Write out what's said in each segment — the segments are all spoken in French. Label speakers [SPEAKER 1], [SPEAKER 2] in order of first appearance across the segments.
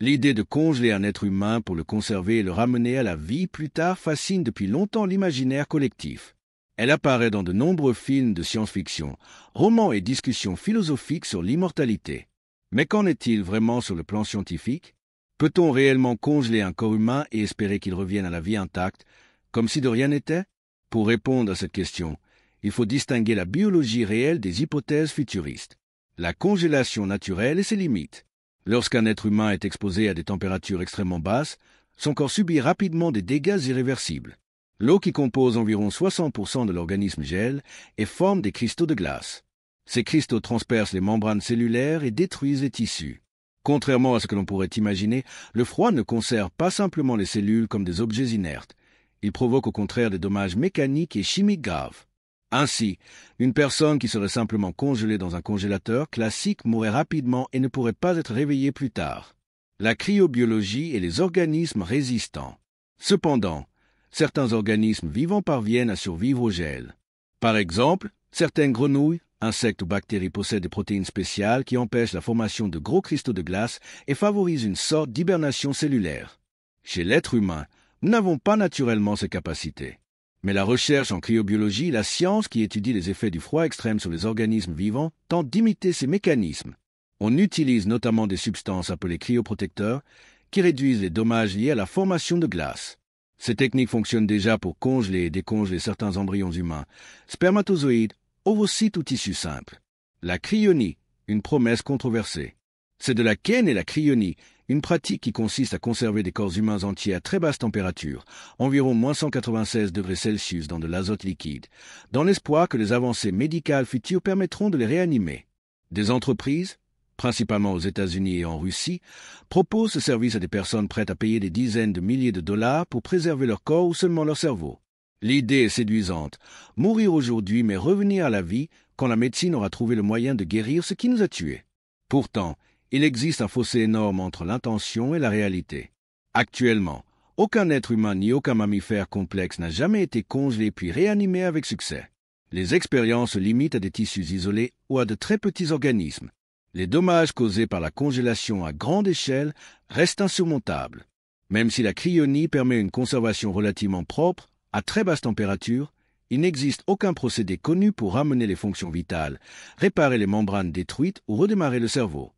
[SPEAKER 1] L'idée de congeler un être humain pour le conserver et le ramener à la vie plus tard fascine depuis longtemps l'imaginaire collectif. Elle apparaît dans de nombreux films de science-fiction, romans et discussions philosophiques sur l'immortalité. Mais qu'en est-il vraiment sur le plan scientifique? Peut-on réellement congeler un corps humain et espérer qu'il revienne à la vie intacte, comme si de rien n'était? Pour répondre à cette question, il faut distinguer la biologie réelle des hypothèses futuristes. La congélation naturelle et ses limites. Lorsqu'un être humain est exposé à des températures extrêmement basses, son corps subit rapidement des dégâts irréversibles. L'eau qui compose environ 60% de l'organisme gèle et forme des cristaux de glace. Ces cristaux transpercent les membranes cellulaires et détruisent les tissus. Contrairement à ce que l'on pourrait imaginer, le froid ne conserve pas simplement les cellules comme des objets inertes. Il provoque au contraire des dommages mécaniques et chimiques graves. Ainsi, une personne qui serait simplement congelée dans un congélateur classique mourrait rapidement et ne pourrait pas être réveillée plus tard. La cryobiologie et les organismes résistants. Cependant, certains organismes vivants parviennent à survivre au gel. Par exemple, certaines grenouilles, insectes ou bactéries possèdent des protéines spéciales qui empêchent la formation de gros cristaux de glace et favorisent une sorte d'hibernation cellulaire. Chez l'être humain, nous n'avons pas naturellement ces capacités. Mais la recherche en cryobiologie, la science qui étudie les effets du froid extrême sur les organismes vivants, tente d'imiter ces mécanismes. On utilise notamment des substances appelées cryoprotecteurs qui réduisent les dommages liés à la formation de glace. Ces techniques fonctionnent déjà pour congeler et décongeler certains embryons humains, spermatozoïdes, ovocytes ou tissus simples. La cryonie, une promesse controversée. C'est de laquelle est la cryonie, une pratique qui consiste à conserver des corps humains entiers à très basse température, environ moins 196 degrés Celsius dans de l'azote liquide, dans l'espoir que les avancées médicales futures permettront de les réanimer. Des entreprises, principalement aux États-Unis et en Russie, proposent ce service à des personnes prêtes à payer des dizaines de milliers de dollars pour préserver leur corps ou seulement leur cerveau. L'idée est séduisante, mourir aujourd'hui mais revenir à la vie quand la médecine aura trouvé le moyen de guérir ce qui nous a tués. Pourtant, il existe un fossé énorme entre l'intention et la réalité. Actuellement, aucun être humain ni aucun mammifère complexe n'a jamais été congelé puis réanimé avec succès. Les expériences se limitent à des tissus isolés ou à de très petits organismes. Les dommages causés par la congélation à grande échelle restent insurmontables. Même si la cryonie permet une conservation relativement propre, à très basse température, il n'existe aucun procédé connu pour ramener les fonctions vitales, réparer les membranes détruites ou redémarrer le cerveau.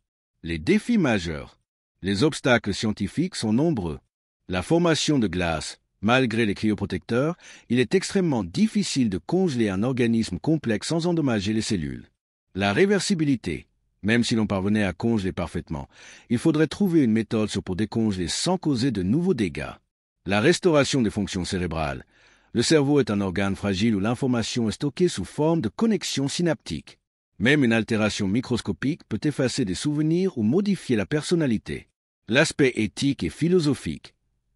[SPEAKER 1] Les défis majeurs. Les obstacles scientifiques sont nombreux. La formation de glace. Malgré les cryoprotecteurs, il est extrêmement difficile de congeler un organisme complexe sans endommager les cellules. La réversibilité. Même si l'on parvenait à congeler parfaitement, il faudrait trouver une méthode pour décongeler sans causer de nouveaux dégâts. La restauration des fonctions cérébrales. Le cerveau est un organe fragile où l'information est stockée sous forme de connexions synaptiques. Même une altération microscopique peut effacer des souvenirs ou modifier la personnalité. L'aspect éthique et philosophique.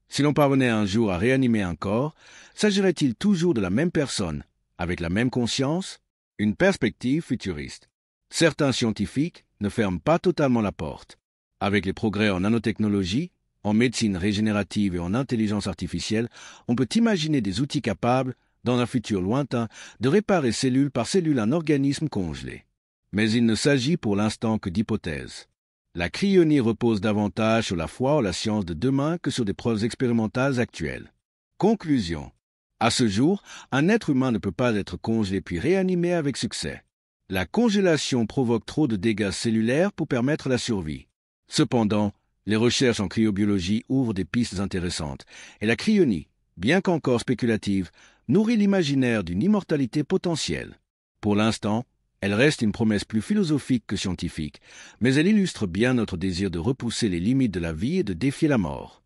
[SPEAKER 1] Si l'on parvenait un jour à réanimer un corps, s'agirait-il toujours de la même personne, avec la même conscience? Une perspective futuriste. Certains scientifiques ne ferment pas totalement la porte. Avec les progrès en nanotechnologie, en médecine régénérative et en intelligence artificielle, on peut imaginer des outils capables, dans un futur lointain, de réparer cellule par cellule un organisme congelé. Mais il ne s'agit pour l'instant que d'hypothèses. La cryonie repose davantage sur la foi ou la science de demain que sur des preuves expérimentales actuelles. Conclusion. À ce jour, un être humain ne peut pas être congelé puis réanimé avec succès. La congélation provoque trop de dégâts cellulaires pour permettre la survie. Cependant, les recherches en cryobiologie ouvrent des pistes intéressantes, et la cryonie, bien qu'encore spéculative, nourrit l'imaginaire d'une immortalité potentielle. Pour l'instant, elle reste une promesse plus philosophique que scientifique, mais elle illustre bien notre désir de repousser les limites de la vie et de défier la mort.